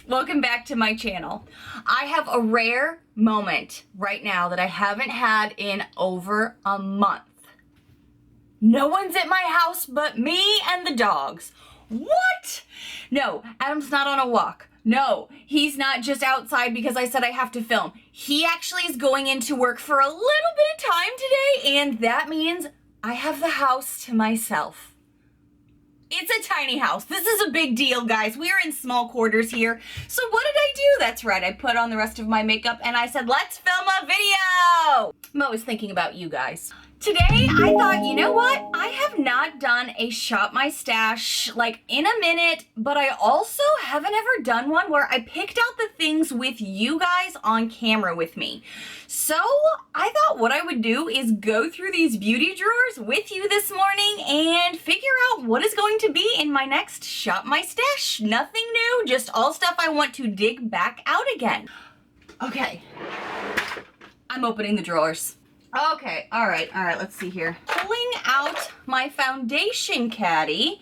Welcome back to my channel. I have a rare moment right now that I haven't had in over a month. No one's at my house but me and the dogs. What? No, Adam's not on a walk. No, he's not just outside because I said I have to film. He actually is going into work for a little bit of time today, and that means I have the house to myself. It's a tiny house. This is a big deal, guys. We are in small quarters here. So what did I do? That's right. I put on the rest of my makeup and I said, let's film a video. I'm always thinking about you guys. Today, I thought, you know what? I have not done a Shop My Stash like in a minute, but I also haven't ever done one where I picked out the things with you guys on camera with me. So I thought what I would do is go through these beauty drawers with you this morning and figure out what is going to be in my next Shop My Stash. Nothing new, just all stuff I want to dig back out again. Okay, I'm opening the drawers. Okay, all right, let's see here. Pulling out my foundation caddy.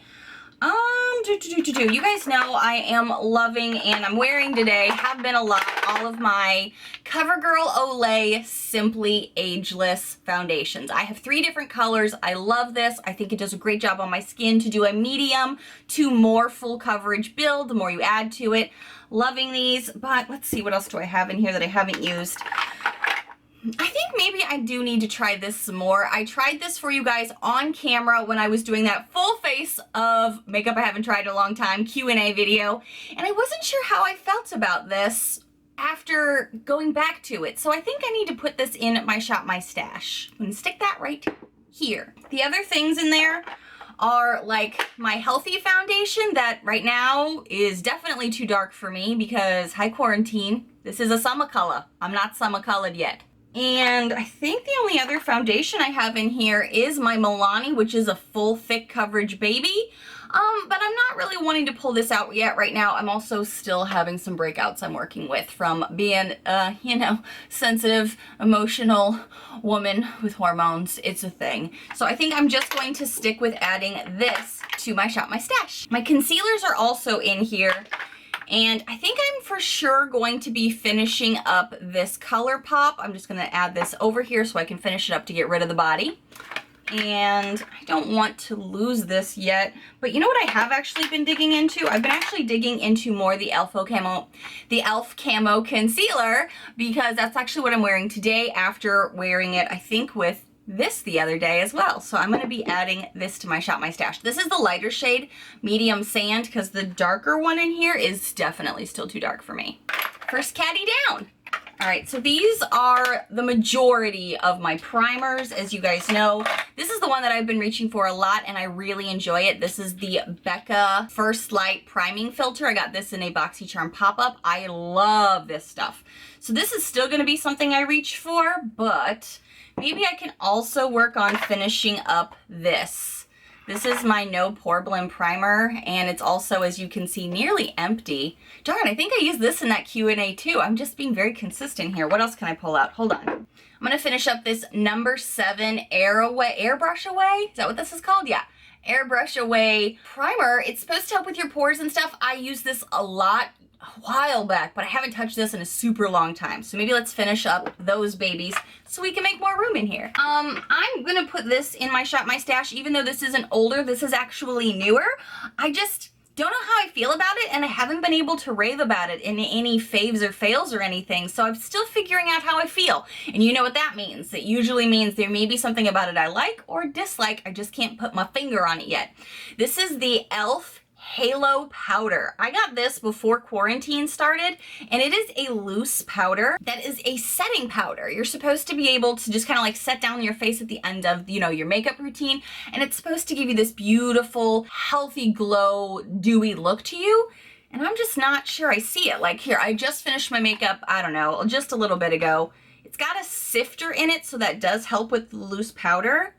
You guys know I am loving, and I'm wearing today, have been a lot, all of my CoverGirl Olay Simply Ageless foundations. I have 3 different colors. I love this. I think it does a great job on my skin to do a medium to more full coverage build, the more you add to it. Loving these, but let's see, what else do I have in here that I haven't used? I think maybe I do need to try this some more. I tried this for you guys on camera when I was doing that full face of makeup I haven't tried in a long time Q&A video, and I wasn't sure how I felt about this after going back to it. So I think I need to put this in my Shop My Stash. I'm gonna stick that right here. The other things in there are like my healthy foundation that right now is definitely too dark for me because high quarantine. This is a summer color. I'm not summer colored yet. And I think the only other foundation I have in here is my Milani, which is a full thick coverage baby. But I'm not really wanting to pull this out yet right now. I'm also still having some breakouts I'm working with from being, sensitive, emotional woman with hormones. It's a thing. So I think I'm just going to stick with adding this to my Shop My Stash. My concealers are also in here. And I think I'm for sure going to be finishing up this ColourPop. I'm just going to add this over here so I can finish it up to get rid of the body. And I don't want to lose this yet. But you know what I have actually been digging into? I've been actually digging into more the e.l.f. Camo Concealer, because that's actually what I'm wearing today after wearing it, I think, with this the other day as well. So I'm going to be adding this to my Shop My Stash. This is the lighter shade, Medium Sand, because the darker one in here is definitely still too dark for me. First caddy down. All right, so these are the majority of my primers. As you guys know, this is the one that I've been reaching for a lot and I really enjoy it. This is the Becca First Light Priming Filter. I got this in a BoxyCharm pop-up. I love this stuff. So this is still going to be something I reach for, but maybe I can also work on finishing up this. This is my No Pore Blend Primer, and it's also, as you can see, nearly empty. Darn, I think I used this in that Q&A too. I'm just being very consistent here. What else can I pull out? Hold on. I'm going to finish up this number 7 Airbrush Away. Is that what this is called? Yeah. Airbrush Away Primer. It's supposed to help with your pores and stuff. I use this a lot a while back, but I haven't touched this in a super long time. So maybe let's finish up those babies so we can make more room in here. I'm gonna put this in my Shop My Stash, even though this isn't older, this is actually newer. I just don't know how I feel about it, and I haven't been able to rave about it in any faves or fails or anything, so I'm still figuring out how I feel. And you know what that means. It usually means there may be something about it I like or dislike. I just can't put my finger on it yet. This is the e.l.f. Halo Powder. I got this before quarantine started, and it is a loose powder that is a setting powder. You're supposed to be able to just kind of like set down your face at the end of, you know, your makeup routine, and it's supposed to give you this beautiful, healthy glow, dewy look to you. And I'm just not sure I see it. Like here, I just finished my makeup, I don't know, just a little bit ago. It's got a sifter in it, so that does help with the loose powder.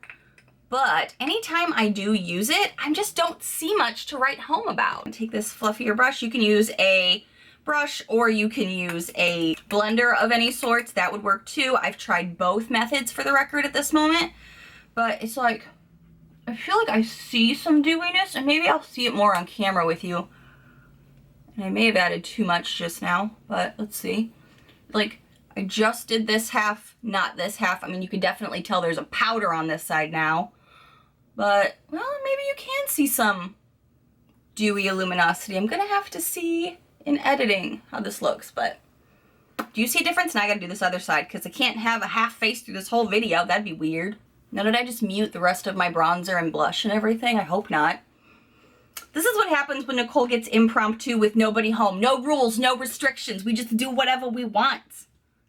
But anytime I do use it, I just don't see much to write home about. Take this fluffier brush. You can use a brush or you can use a blender of any sorts. That would work too. I've tried both methods for the record at this moment, but it's like, I feel like I see some dewiness, and maybe I'll see it more on camera with you. And I may have added too much just now, but let's see. Like, I just did this half, not this half. I mean, you can definitely tell there's a powder on this side now. But, well, maybe you can see some dewy luminosity. I'm gonna have to see in editing how this looks, but do you see a difference? Now I gotta do this other side because I can't have a half face through this whole video. That'd be weird. Now, did I just mute the rest of my bronzer and blush and everything? I hope not. This is what happens when Nichole gets impromptu with nobody home. No rules, no restrictions. We just do whatever we want.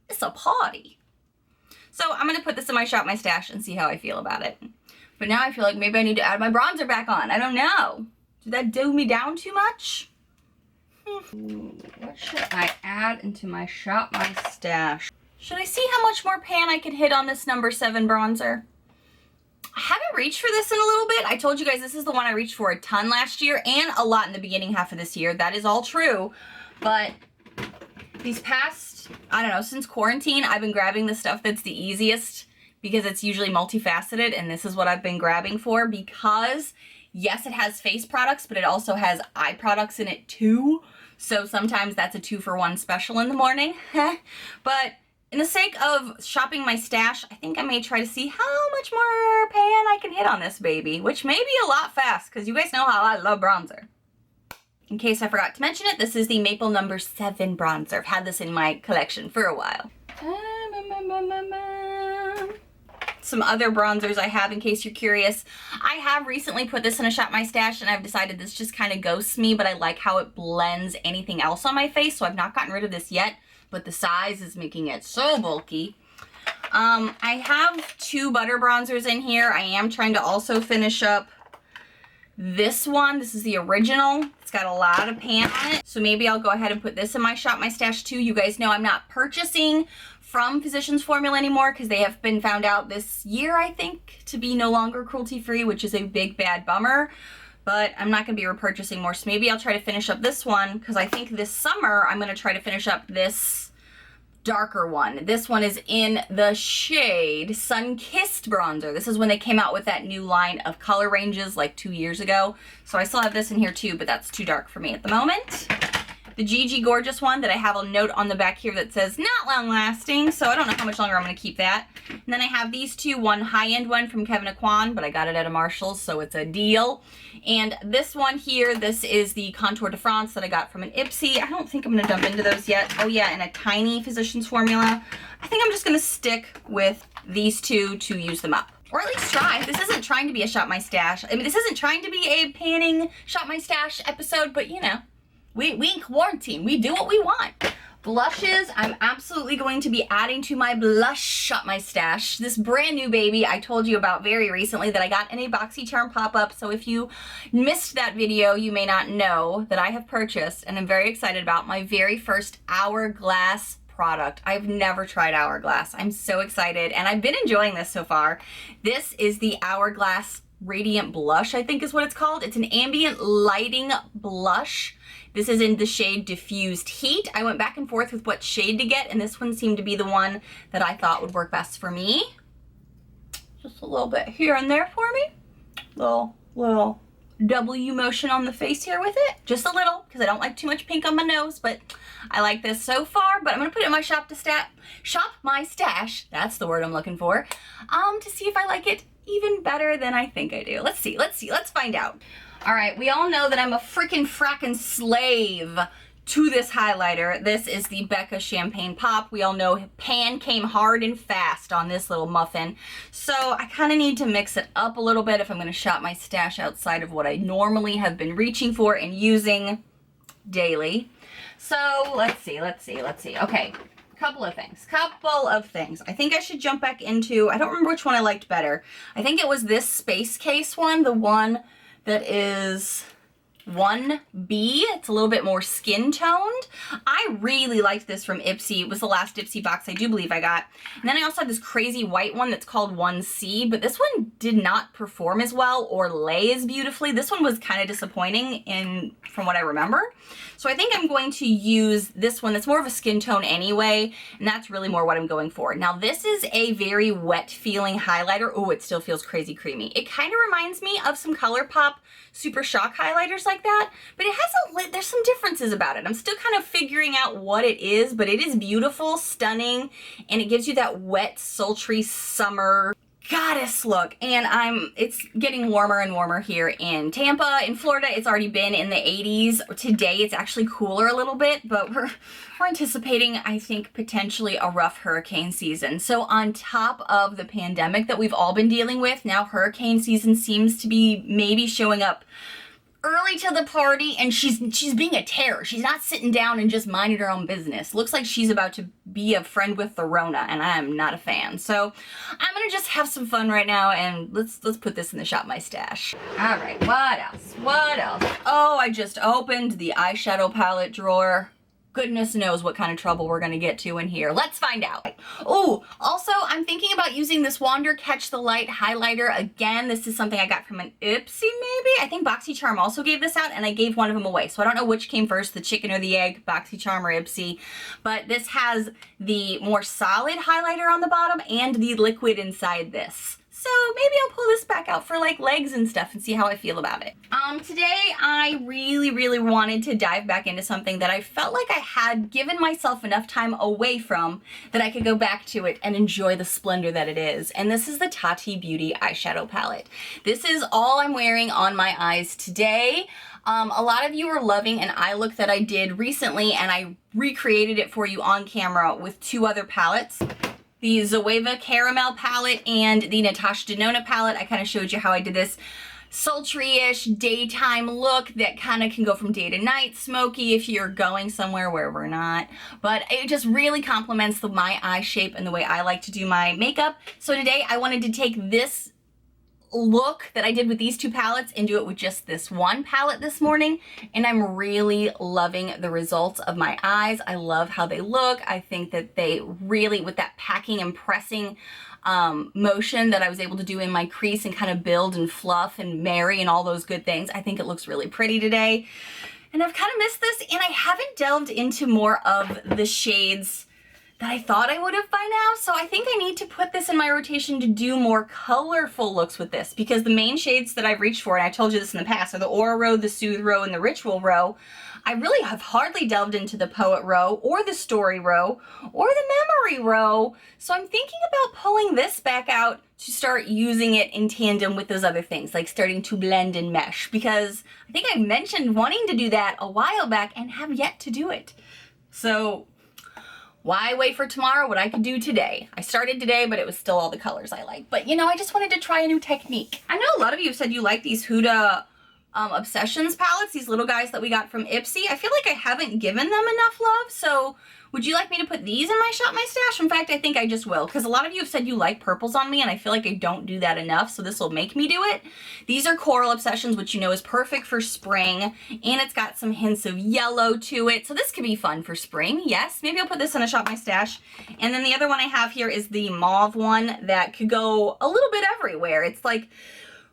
It's a party. So I'm going to put this in my Shop My Stash and see how I feel about it. But now I feel like maybe I need to add my bronzer back on. I don't know. Did that do me down too much? What should I add into my Shop My Stash? Should I see how much more pan I could hit on this number 7 bronzer? I haven't reached for this in a little bit. I told you guys this is the one I reached for a ton last year and a lot in the beginning half of this year. That is all true. But these past, I don't know, since quarantine, I've been grabbing the stuff that's the easiest because it's usually multifaceted, and this is what I've been grabbing for because, yes, it has face products, but it also has eye products in it too. So sometimes that's a 2-for-1 special in the morning. But in the sake of shopping my stash, I think I may try to see how much more pan I can hit on this baby, which may be a lot fast because you guys know how I love bronzer. In case I forgot to mention it, this is the Maple number 7 bronzer. I've had this in my collection for a while. Some other bronzers I have in case you're curious. I have recently put this in a Shop My Stash and I've decided this just kind of ghosts me, but I like how it blends anything else on my face, so I've not gotten rid of this yet. But the size is making it so bulky. I have 2 butter bronzers in here. I am trying to also finish up this one. This is the original. It's got a lot of pan on it. So maybe I'll go ahead and put this in my Shop My Stash too. You guys know I'm not purchasing from Physicians Formula anymore because they have been found out this year, I think, to be no longer cruelty-free, which is a big bad bummer. But I'm not going to be repurchasing more. So maybe I'll try to finish up this one because I think this summer I'm going to try to finish up this darker one. This one is in the shade Sun-Kissed Bronzer. This is when they came out with that new line of color ranges like 2 years ago. So I still have this in here too, but that's too dark for me at the moment. The Gigi Gorgeous one that I have a note on the back here that says not long lasting, so I don't know how much longer I'm going to keep that. And then I have these 2, one high-end one from Kevyn Aucoin, but I got it at a Marshall's, so it's a deal. And this one here, this is the Contour de France that I got from an Ipsy. I don't think I'm going to dump into those yet. Oh yeah, and a tiny Physicians Formula. I think I'm just going to stick with these 2 to use them up. Or at least try. This isn't trying to be a Shop My Stash. I mean, this isn't trying to be a panning Shop My Stash episode, but you know. We in quarantine, we do what we want. Blushes, I'm absolutely going to be adding to my blush Shop My Stash. This brand new baby I told you about very recently that I got in a BoxyCharm pop-up. So if you missed that video, you may not know that I have purchased, and I'm very excited about, my very first Hourglass product. I've never tried Hourglass. I'm so excited, and I've been enjoying this so far. This is the Hourglass Radiant Blush, I think is what it's called. It's an ambient lighting blush. This is in the shade Diffused Heat. I went back and forth with what shade to get, and this one seemed to be the one that I thought would work best for me. Just a little bit here and there for me. Little W motion on the face here with it. Just a little, because I don't like too much pink on my nose, but I like this so far. But I'm going to put it in my Shop My Stash, that's the word I'm looking for, to see if I like it even better than I think I do. Let's see, let's find out. All right, we all know that I'm a frackin' slave to this highlighter. This is the Becca Champagne Pop. We all know pan came hard and fast on this little muffin. So I kind of need to mix it up a little bit if I'm going to shop my stash outside of what I normally have been reaching for and using daily. So let's see. Okay, couple of things. I think I should jump back into, I don't remember which one I liked better. I think it was this Space Case one, the one that is 1B. It's a little bit more skin toned. I really liked this from Ipsy. It was the last Ipsy box I do believe I got. And then I also have this crazy white one that's called 1C, but this one did not perform as well or lay as beautifully. This one was kind of disappointing from what I remember. So I think I'm going to use this one that's more of a skin tone anyway, and that's really more what I'm going for. Now this is a very wet feeling highlighter. Oh, it still feels crazy creamy. It kind of reminds me of some ColourPop Super Shock highlighters I like that, but it has there's some differences about it. I'm still kind of figuring out what it is, but it is beautiful, stunning, and it gives you that wet, sultry summer goddess look. And it's getting warmer and warmer here in Tampa. In Florida, it's already been in the 80s. Today, it's actually cooler a little bit, but we're anticipating, I think, potentially a rough hurricane season. So on top of the pandemic that we've all been dealing with, now hurricane season seems to be maybe showing up early to the party, and she's being a terror. She's not sitting down and just minding her own business. Looks like she's about to be a friend with the Rona, and I am not a fan. So I'm gonna just have some fun right now, and let's put this in the Shop My Stash. All right, what else? What else? Oh, I just opened the eyeshadow palette drawer. Goodness knows what kind of trouble we're gonna get to in here. Let's find out. Oh, also, I'm thinking about using this Wander Catch the Light highlighter again. This is something I got from an Ipsy, maybe? I think BoxyCharm also gave this out, and I gave one of them away. So I don't know which came first, the chicken or the egg, BoxyCharm or Ipsy. But this has the more solid highlighter on the bottom and the liquid inside this. So maybe I'll pull this back out for like legs and stuff and see how I feel about it. Today I really wanted to dive back into something that I felt like I had given myself enough time away from that I could go back to it and enjoy the splendor that it is. And this is the Tati Beauty eyeshadow palette. This is all I'm wearing on my eyes today. A lot of you are loving an eye look that I did recently, and I recreated it for you on camera with two other palettes. The Zoeva Caramel palette and the Natasha Denona palette. I kind of showed you how I did this sultry-ish daytime look that kind of can go from day to night, smoky if you're going somewhere where we're not. But it just really complements my eye shape and the way I like to do my makeup. So today I wanted to take this look that I did with these two palettes and do it with just this one palette this morning, and I'm really loving the results of my eyes. I love how they look. I think that they really, with that packing and pressing motion that I was able to do in my crease and kind of build and fluff and marry and all those good things, I think it looks really pretty today. And I've kind of missed this, and I haven't delved into more of the shades that I thought I would have by now, so I think I need to put this in my rotation to do more colorful looks with this, because the main shades that I've reached for, and I told you this in the past, are the Aura Row, the Soothe Row, and the Ritual Row. I really have hardly delved into the Poet Row, or the Story Row, or the Memory Row, so I'm thinking about pulling this back out to start using it in tandem with those other things, like starting to blend and mesh, because I think I mentioned wanting to do that a while back and have yet to do it. So why wait for tomorrow what I could do today? I started today, but it was still all the colors I like. But you know, I just wanted to try a new technique. I know a lot of you have said you like these Huda Obsessions palettes, these little guys that we got from Ipsy. I feel like I haven't given them enough love, so would you like me to put these in my Shop My Stash? In fact, I think I just will, because a lot of you have said you like purples on me, and I feel like I don't do that enough, so this will make me do it. These are Coral Obsessions, which you know is perfect for spring, and it's got some hints of yellow to it, so this could be fun for spring. Yes, maybe I'll put this in a Shop My Stash. And then the other one I have here is the mauve one that could go a little bit everywhere. It's like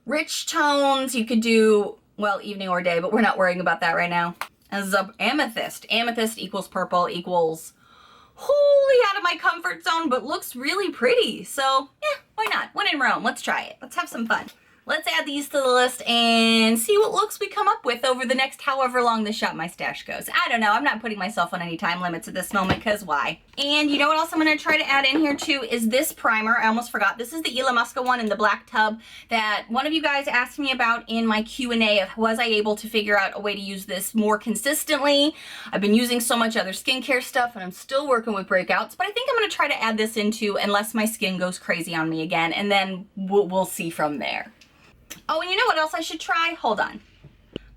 rich tones. You could do, well, evening or day, but we're not worrying about that right now. As a amethyst. Amethyst equals purple equals wholly out of my comfort zone, but looks really pretty. So yeah, why not? When in Rome, let's try it. Let's have some fun. Let's add these to the list and see what looks we come up with over the next however long the Shop My Stash goes. I don't know. I'm not putting myself on any time limits at this moment, because why? And you know what else I'm going to try to add in here too is this primer. I almost forgot. This is the Ilamusca one in the black tub that one of you guys asked me about in my Q&A of was I able to figure out a way to use this more consistently. I've been using so much other skincare stuff and I'm still working with breakouts, but I think I'm going to try to add this into unless my skin goes crazy on me again, and then we'll see from there. Oh, and you know what else I should try? Hold on.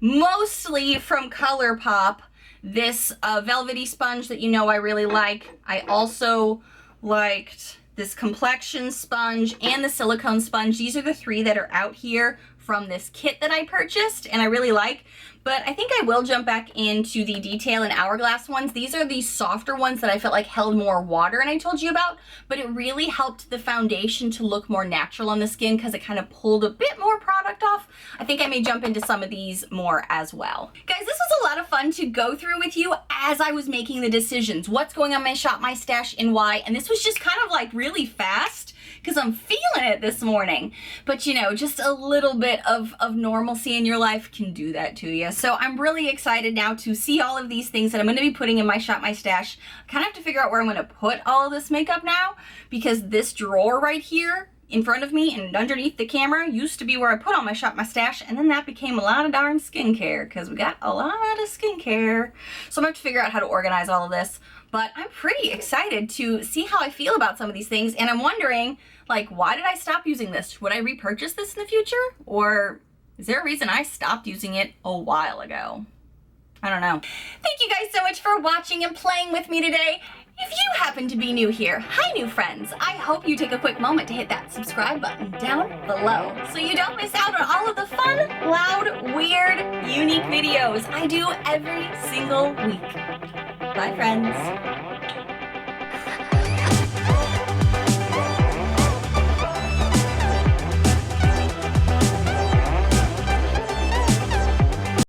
Mostly from ColourPop, this velvety sponge that you know I really like. I also liked this complexion sponge and the silicone sponge. These are the three that are out here from this kit that I purchased and I really like. But I think I will jump back into the Detail and Hourglass ones. These are the softer ones that I felt like held more water and I told you about, but it really helped the foundation to look more natural on the skin because it kind of pulled a bit more product off. I think I may jump into some of these more as well. Guys, this was a lot of fun to go through with you as I was making the decisions. What's going on my Shop My Stash and why, and this was just kind of like really fast because I'm feeling it this morning. But you know, just a little bit of normalcy in your life can do that to you. So I'm really excited now to see all of these things that I'm going to be putting in my Shop My Stash. I kind of have to figure out where I'm going to put all of this makeup now, because this drawer right here in front of me and underneath the camera used to be where I put all my Shop My Stash, and then that became a lot of darn skincare because we got a lot of skincare. So I'm going to have to figure out how to organize all of this. But I'm pretty excited to see how I feel about some of these things, and I'm wondering, like, why did I stop using this? Would I repurchase this in the future? Or is there a reason I stopped using it a while ago? I don't know. Thank you guys so much for watching and playing with me today. If you happen to be new here, hi new friends. I hope you take a quick moment to hit that subscribe button down below so you don't miss out on all of the fun, loud, weird, unique videos I do every single week. Bye friends.